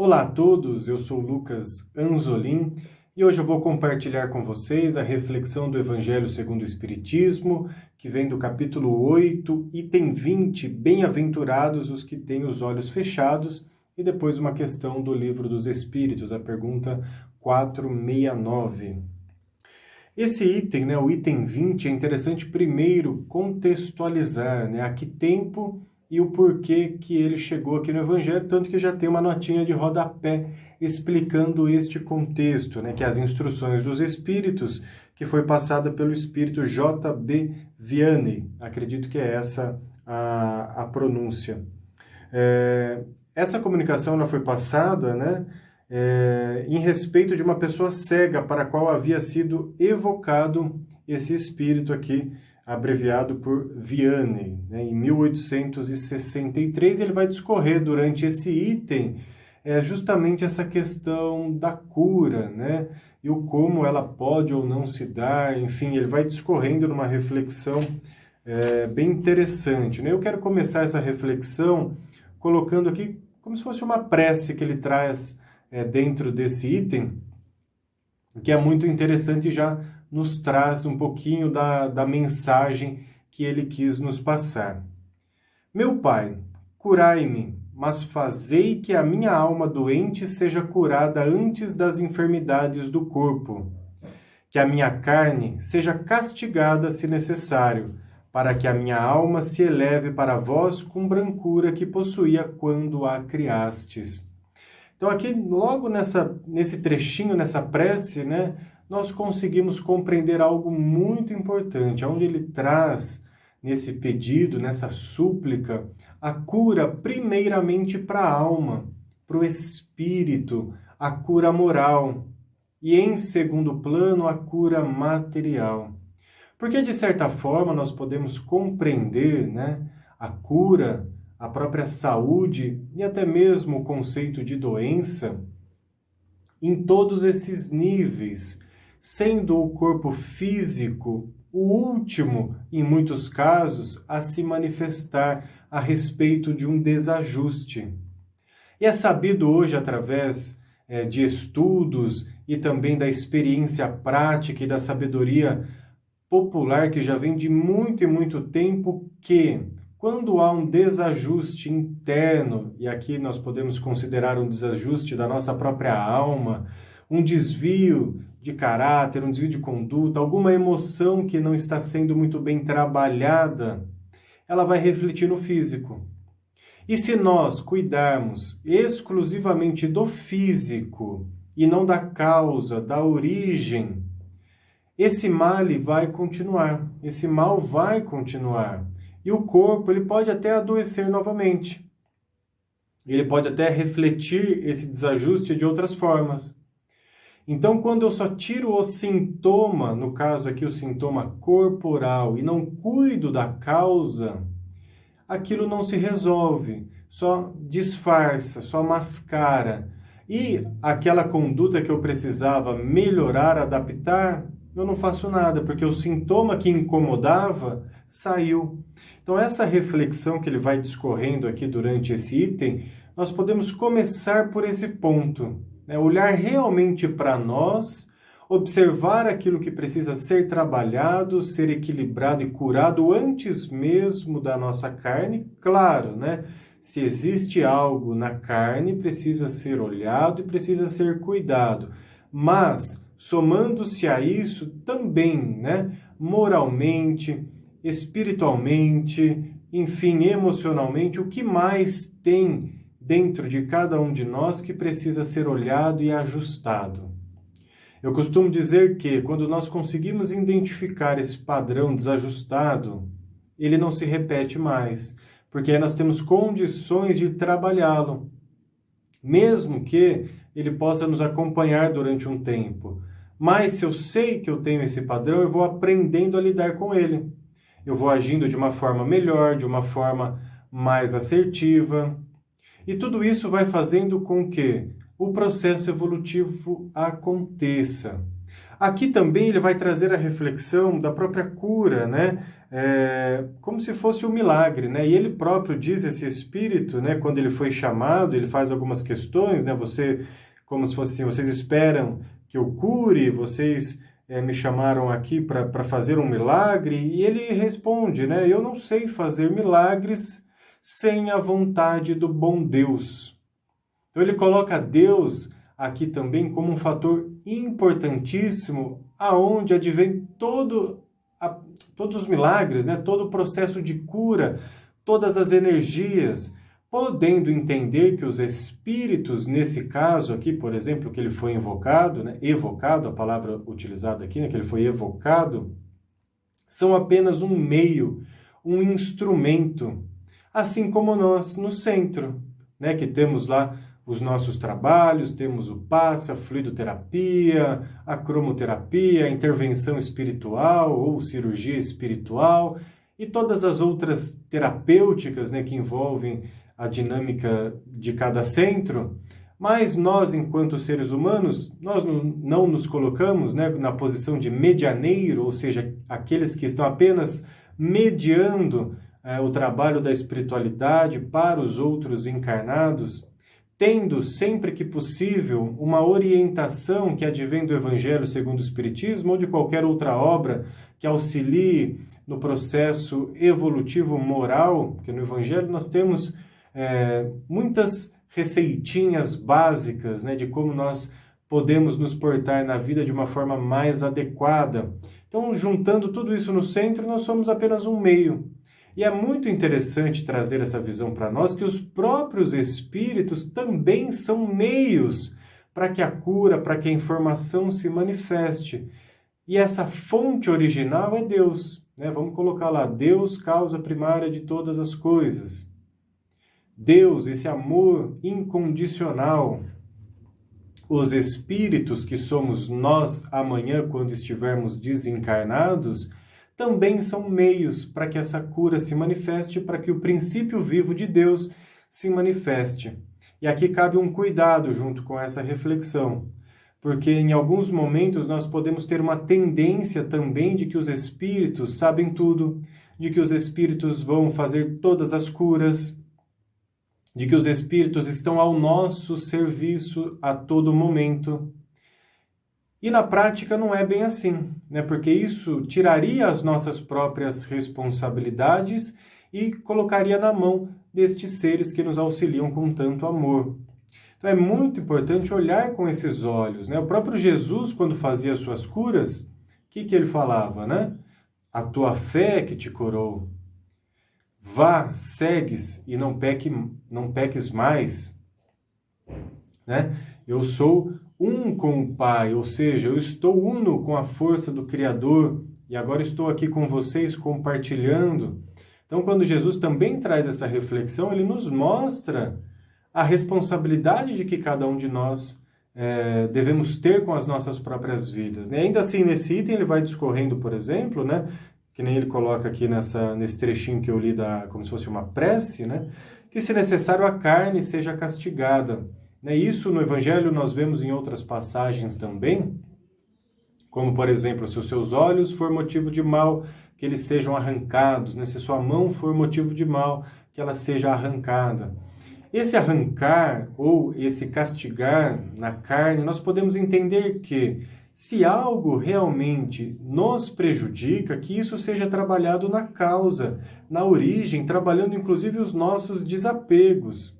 Olá a todos, eu sou Lucas Anzolin e hoje eu vou compartilhar com vocês a reflexão do Evangelho segundo o Espiritismo, que vem do capítulo 8, item 20, Bem-aventurados os que têm os olhos fechados, e depois uma questão do Livro dos Espíritos, a pergunta 469. Esse item, o item 20, é interessante primeiro contextualizar, a que tempo e o porquê que ele chegou aqui no Evangelho, tanto que já tem uma notinha de rodapé explicando este contexto, que é as instruções dos Espíritos, que foi passada pelo Espírito J.B. Vianney. Acredito que é essa a pronúncia. Essa comunicação ela foi passada, em respeito de uma pessoa cega para a qual havia sido evocado esse espírito aqui, abreviado por Vianney, em 1863. Ele vai discorrer durante esse item justamente essa questão da cura, e o como ela pode ou não se dar, enfim, ele vai discorrendo numa reflexão bem interessante. Eu quero começar essa reflexão colocando aqui como se fosse uma prece que ele traz dentro desse item, que é muito interessante e já nos traz um pouquinho da mensagem que ele quis nos passar. Meu Pai, curai-me, mas fazei que a minha alma doente seja curada antes das enfermidades do corpo, que a minha carne seja castigada se necessário, para que a minha alma se eleve para vós com brancura que possuía quando a criastes. Então aqui, logo nesse trechinho, nessa prece, nós conseguimos compreender algo muito importante, onde ele traz, nesse pedido, nessa súplica, a cura primeiramente para a alma, para o espírito, a cura moral, e em segundo plano, a cura material. Porque, de certa forma, nós podemos compreender a cura, a própria saúde e até mesmo o conceito de doença em todos esses níveis, sendo o corpo físico o último, em muitos casos, a se manifestar a respeito de um desajuste. E é sabido hoje, através de estudos e também da experiência prática e da sabedoria popular que já vem de muito e muito tempo, que quando há um desajuste interno, e aqui nós podemos considerar um desajuste da nossa própria alma, um desvio de caráter, um desvio de conduta, alguma emoção que não está sendo muito bem trabalhada, ela vai refletir no físico. E se nós cuidarmos exclusivamente do físico e não da causa, da origem, esse mal vai continuar, esse mal vai continuar. E o corpo ele pode até adoecer novamente. Ele pode até refletir esse desajuste de outras formas. Então, quando eu só tiro o sintoma, no caso aqui o sintoma corporal, e não cuido da causa, aquilo não se resolve, só disfarça, só mascara. E aquela conduta que eu precisava melhorar, adaptar, eu não faço nada, porque o sintoma que incomodava saiu. Então, essa reflexão que ele vai discorrendo aqui durante esse item, nós podemos começar por esse ponto, olhar realmente para nós, observar aquilo que precisa ser trabalhado, ser equilibrado e curado antes mesmo da nossa carne. Claro, se existe algo na carne, precisa ser olhado e precisa ser cuidado. Mas, somando-se a isso, também, moralmente, espiritualmente, enfim, emocionalmente, o que mais tem dentro de cada um de nós que precisa ser olhado e ajustado. Eu costumo dizer que, quando nós conseguimos identificar esse padrão desajustado, ele não se repete mais, porque aí nós temos condições de trabalhá-lo, mesmo que ele possa nos acompanhar durante um tempo. Mas se eu sei que eu tenho esse padrão, eu vou aprendendo a lidar com ele. Eu vou agindo de uma forma melhor, de uma forma mais assertiva. E tudo isso vai fazendo com que o processo evolutivo aconteça. Aqui também ele vai trazer a reflexão da própria cura, né? Como se fosse um milagre, né? E ele próprio diz, esse espírito, né? Quando ele foi chamado, ele faz algumas questões, né? Como se fosse assim, vocês esperam que eu cure, vocês me chamaram aqui para fazer um milagre, e ele responde, né? Eu não sei fazer milagres sem a vontade do bom Deus. Então ele coloca Deus aqui também como um fator importantíssimo, aonde advém todos os milagres, né? Todo o processo de cura, todas as energias, podendo entender que os espíritos, nesse caso aqui, por exemplo, que ele foi invocado, né? Evocado, a palavra utilizada aqui, né? Que ele foi evocado, são apenas um meio, um instrumento, assim como nós no centro, né? Que temos lá os nossos trabalhos, temos o passe, a fluidoterapia, a cromoterapia, a intervenção espiritual ou cirurgia espiritual e todas as outras terapêuticas, né, que envolvem a dinâmica de cada centro. Mas nós, enquanto seres humanos, nós não nos colocamos, né, na posição de medianeiro, ou seja, aqueles que estão apenas mediando o trabalho da espiritualidade para os outros encarnados, tendo sempre que possível uma orientação que advém do Evangelho segundo o Espiritismo ou de qualquer outra obra que auxilie no processo evolutivo moral, porque no Evangelho nós temos muitas receitinhas básicas, né, de como nós podemos nos portar na vida de uma forma mais adequada. Então, juntando tudo isso no centro, nós somos apenas um meio. E é muito interessante trazer essa visão para nós, que os próprios espíritos também são meios para que a cura, para que a informação se manifeste. E essa fonte original é Deus, né? Vamos colocar lá, Deus, causa primária de todas as coisas. Deus, esse amor incondicional. Os espíritos, que somos nós amanhã, quando estivermos desencarnados, também são meios para que essa cura se manifeste, para que o princípio vivo de Deus se manifeste. E aqui cabe um cuidado junto com essa reflexão, porque em alguns momentos nós podemos ter uma tendência também de que os espíritos sabem tudo, de que os espíritos vão fazer todas as curas, de que os espíritos estão ao nosso serviço a todo momento. E na prática não é bem assim, né? Porque isso tiraria as nossas próprias responsabilidades e colocaria na mão destes seres que nos auxiliam com tanto amor. Então é muito importante olhar com esses olhos, né? O próprio Jesus, quando fazia suas curas, o que ele falava, né? A tua fé que te curou. Vá, segues e não peques mais, né? Eu sou um com o Pai, ou seja, eu estou uno com a força do Criador e agora estou aqui com vocês compartilhando. Então, quando Jesus também traz essa reflexão, ele nos mostra a responsabilidade de que cada um de nós devemos ter com as nossas próprias vidas, né? Ainda assim, nesse item ele vai discorrendo, por exemplo, né? Que nem ele coloca aqui nesse trechinho que eu li, como se fosse uma prece, né? Que se necessário a carne seja castigada. Isso no Evangelho nós vemos em outras passagens também, como por exemplo, se os seus olhos for motivo de mal, que eles sejam arrancados, né? Se sua mão for motivo de mal, que ela seja arrancada. Esse arrancar ou esse castigar na carne, nós podemos entender que se algo realmente nos prejudica, que isso seja trabalhado na causa, na origem, trabalhando inclusive os nossos desapegos.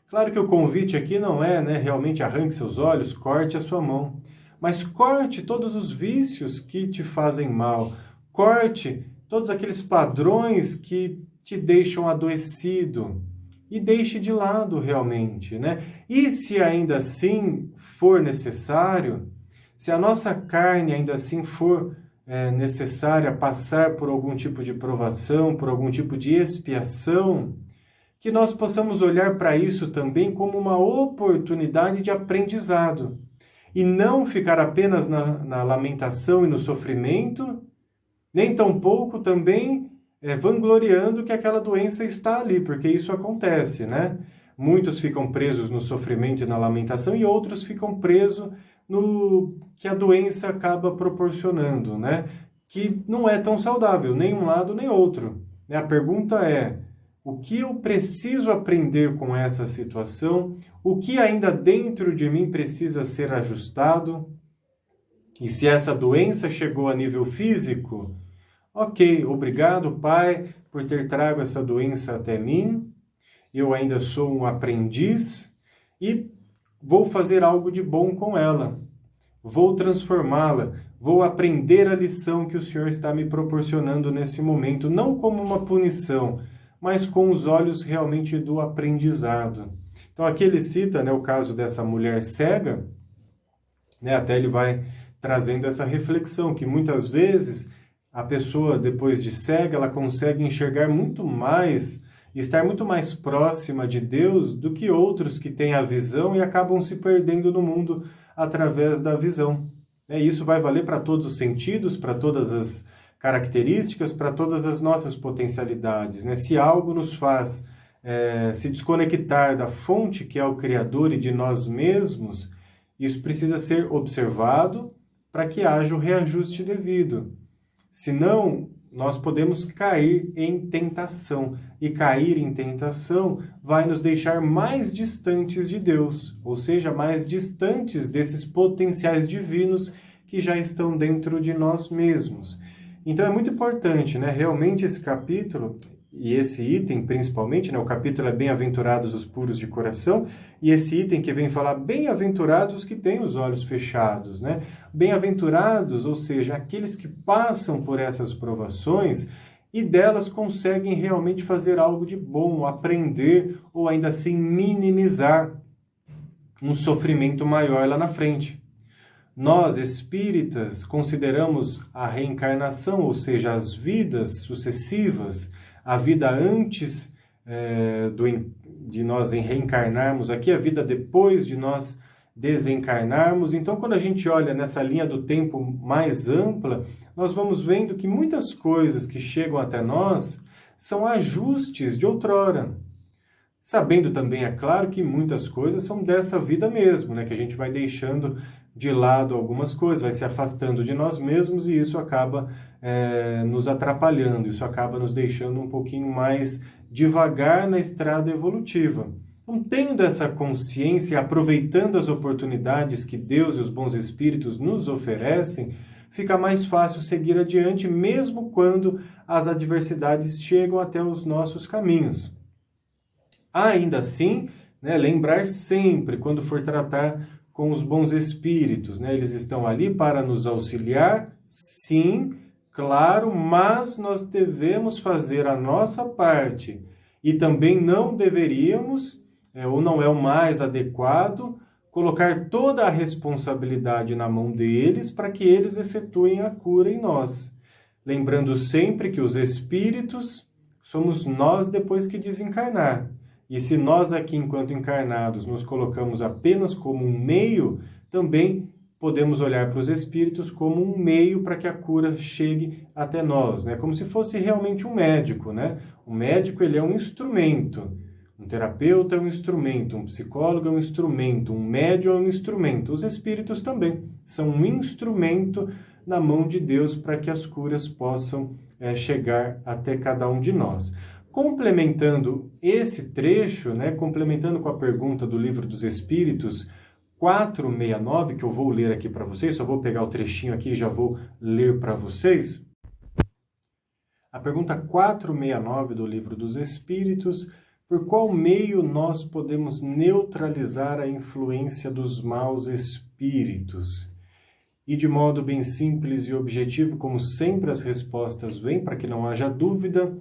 Claro que o convite aqui não é, né, realmente arranque seus olhos, corte a sua mão, mas corte todos os vícios que te fazem mal, corte todos aqueles padrões que te deixam adoecido e deixe de lado realmente, né? E se ainda assim for necessário, se a nossa carne ainda assim for necessária passar por algum tipo de provação, por algum tipo de expiação, que nós possamos olhar para isso também como uma oportunidade de aprendizado e não ficar apenas na lamentação e no sofrimento, nem tampouco também vangloriando que aquela doença está ali, porque isso acontece, né? Muitos ficam presos no sofrimento e na lamentação e outros ficam presos no que a doença acaba proporcionando, né? Que não é tão saudável, nem um lado nem outro. A pergunta é, o que eu preciso aprender com essa situação? O que ainda dentro de mim precisa ser ajustado? E se essa doença chegou a nível físico, ok, obrigado, Pai, por ter trago essa doença até mim. Eu ainda sou um aprendiz e vou fazer algo de bom com ela. Vou transformá-la, vou aprender a lição que o Senhor está me proporcionando nesse momento, não como uma punição, mas com os olhos realmente do aprendizado. Então aqui ele cita, né, o caso dessa mulher cega, né, até ele vai trazendo essa reflexão, que muitas vezes a pessoa, depois de cega, ela consegue enxergar muito mais, estar muito mais próxima de Deus do que outros que têm a visão e acabam se perdendo no mundo através da visão. Isso vai valer para todos os sentidos, para todas as características, para todas as nossas potencialidades. Se algo nos faz se desconectar da fonte que é o Criador e de nós mesmos, isso precisa ser observado para que haja o reajuste devido. Senão, nós podemos cair em tentação. E cair em tentação vai nos deixar mais distantes de Deus, ou seja, mais distantes desses potenciais divinos que já estão dentro de nós mesmos. Então é muito importante, realmente esse capítulo, e esse item principalmente, o capítulo é Bem-aventurados os puros de coração, e esse item que vem falar Bem-aventurados os que têm os olhos fechados, Bem-aventurados, ou seja, aqueles que passam por essas provações e delas conseguem realmente fazer algo de bom, aprender ou ainda assim minimizar um sofrimento maior lá na frente. Nós, espíritas, consideramos a reencarnação, ou seja, as vidas sucessivas, a vida antes de nós reencarnarmos aqui, a vida depois de nós desencarnarmos. Então, quando a gente olha nessa linha do tempo mais ampla, nós vamos vendo que muitas coisas que chegam até nós são ajustes de outrora. Sabendo também, é claro, que muitas coisas são dessa vida mesmo, que a gente vai deixando de lado algumas coisas, vai se afastando de nós mesmos e isso acaba nos atrapalhando, isso acaba nos deixando um pouquinho mais devagar na estrada evolutiva. Então, tendo essa consciência e aproveitando as oportunidades que Deus e os bons espíritos nos oferecem, fica mais fácil seguir adiante, mesmo quando as adversidades chegam até os nossos caminhos. Ainda assim, lembrar sempre, quando for tratar com os bons espíritos, eles estão ali para nos auxiliar, sim, claro, mas nós devemos fazer a nossa parte e também não deveríamos, ou não é o mais adequado, colocar toda a responsabilidade na mão deles para que eles efetuem a cura em nós. Lembrando sempre que os espíritos somos nós depois que desencarnar. E se nós aqui, enquanto encarnados, nos colocamos apenas como um meio, também podemos olhar para os espíritos como um meio para que a cura chegue até nós, como se fosse realmente um médico, O médico, ele é um instrumento, um terapeuta é um instrumento, um psicólogo é um instrumento, um médium é um instrumento. Os espíritos também são um instrumento na mão de Deus para que as curas possam chegar até cada um de nós. Complementando esse trecho, complementando com a pergunta do Livro dos Espíritos, 469, que eu vou ler aqui para vocês, só vou pegar o trechinho aqui e já vou ler para vocês. A pergunta 469 do Livro dos Espíritos: por qual meio nós podemos neutralizar a influência dos maus espíritos? E de modo bem simples e objetivo, como sempre as respostas vêm, para que não haja dúvida,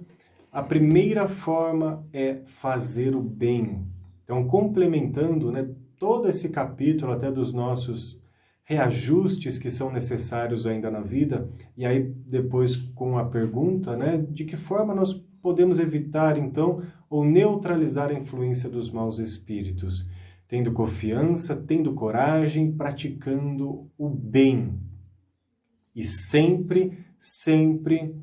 a primeira forma é fazer o bem. Então, complementando todo esse capítulo, até dos nossos reajustes que são necessários ainda na vida, e aí depois com a pergunta, de que forma nós podemos evitar, então, ou neutralizar a influência dos maus espíritos? Tendo confiança, tendo coragem, praticando o bem. E sempre, sempre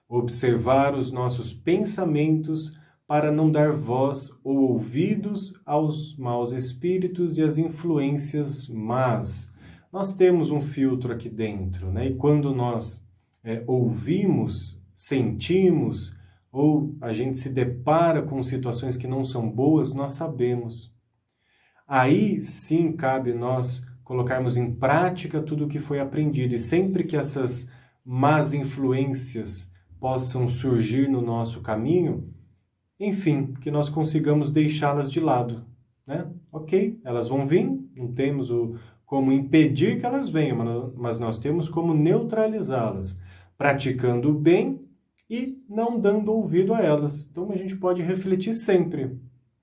observar os nossos pensamentos para não dar voz ou ouvidos aos maus espíritos e às influências más. Nós temos um filtro aqui dentro, né? E quando nós ouvimos, sentimos, ou a gente se depara com situações que não são boas, nós sabemos. Aí sim cabe nós colocarmos em prática tudo o que foi aprendido. E sempre que essas más influências possam surgir no nosso caminho, enfim, que nós consigamos deixá-las de lado, né? Ok, elas vão vir, não temos como impedir que elas venham, mas nós temos como neutralizá-las, praticando o bem e não dando ouvido a elas. Então a gente pode refletir sempre.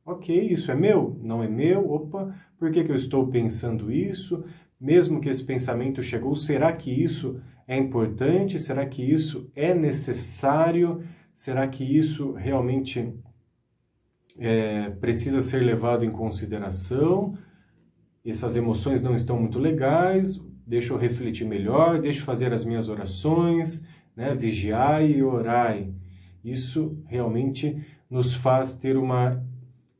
Ok, isso é meu? Não é meu? Opa, por que eu estou pensando isso? Mesmo que esse pensamento chegou, será que isso é importante? Será que isso é necessário? Será que isso realmente precisa ser levado em consideração? Essas emoções não estão muito legais, deixa eu refletir melhor, deixa eu fazer as minhas orações, né? Vigiai e orai. Isso realmente nos faz ter uma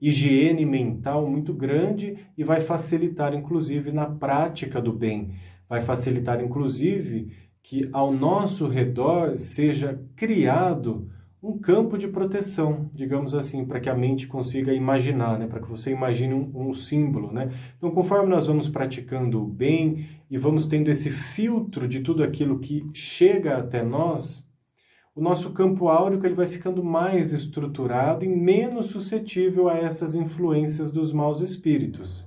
higiene mental muito grande e vai facilitar, inclusive, na prática do bem. Vai facilitar, inclusive, que ao nosso redor seja criado um campo de proteção, digamos assim, para que a mente consiga imaginar, né? Para que você imagine um símbolo, né? Então, conforme nós vamos praticando o bem e vamos tendo esse filtro de tudo aquilo que chega até nós, o nosso campo áurico ele vai ficando mais estruturado e menos suscetível a essas influências dos maus espíritos.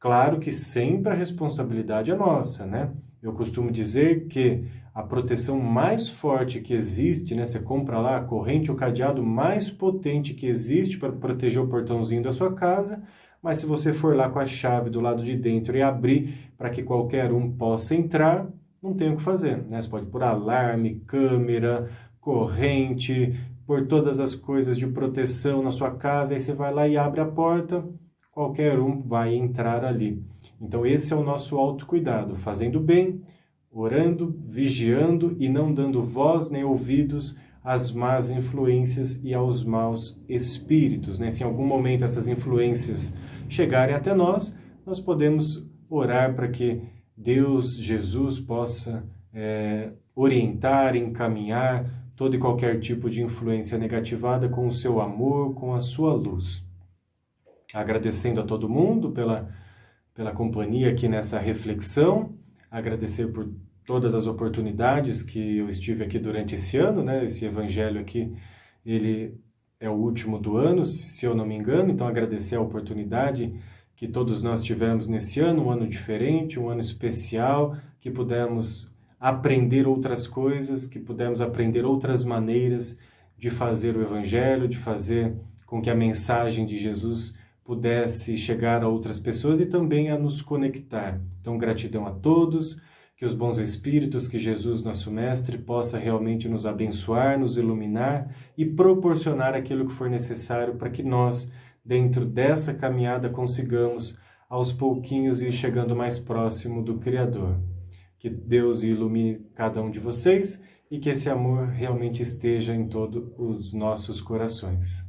Claro que sempre a responsabilidade é nossa, né? Eu costumo dizer que a proteção mais forte que existe, né? Você compra lá a corrente, o cadeado mais potente que existe para proteger o portãozinho da sua casa, mas se você for lá com a chave do lado de dentro e abrir para que qualquer um possa entrar, não tem o que fazer, né? Você pode pôr alarme, câmera, corrente, pôr todas as coisas de proteção na sua casa, aí você vai lá e abre a porta, qualquer um vai entrar ali. Então esse é o nosso autocuidado, fazendo bem, orando, vigiando e não dando voz nem ouvidos às más influências e aos maus espíritos, né? Se em algum momento essas influências chegarem até nós, nós podemos orar para que Deus, Jesus, possa orientar, encaminhar todo e qualquer tipo de influência negativada com o seu amor, com a sua luz. Agradecendo a todo mundo pela companhia aqui nessa reflexão, agradecer por todas as oportunidades que eu estive aqui durante esse ano, né? Esse evangelho aqui, ele é o último do ano, se eu não me engano, então agradecer a oportunidade que todos nós tivemos nesse ano, um ano diferente, um ano especial, que pudemos aprender outras coisas, que pudemos aprender outras maneiras de fazer o evangelho, de fazer com que a mensagem de Jesus pudesse chegar a outras pessoas e também a nos conectar. Então, gratidão a todos, que os bons espíritos, que Jesus, nosso mestre, possa realmente nos abençoar, nos iluminar e proporcionar aquilo que for necessário para que nós, dentro dessa caminhada, consigamos aos pouquinhos ir chegando mais próximo do Criador. Que Deus ilumine cada um de vocês e que esse amor realmente esteja em todos os nossos corações.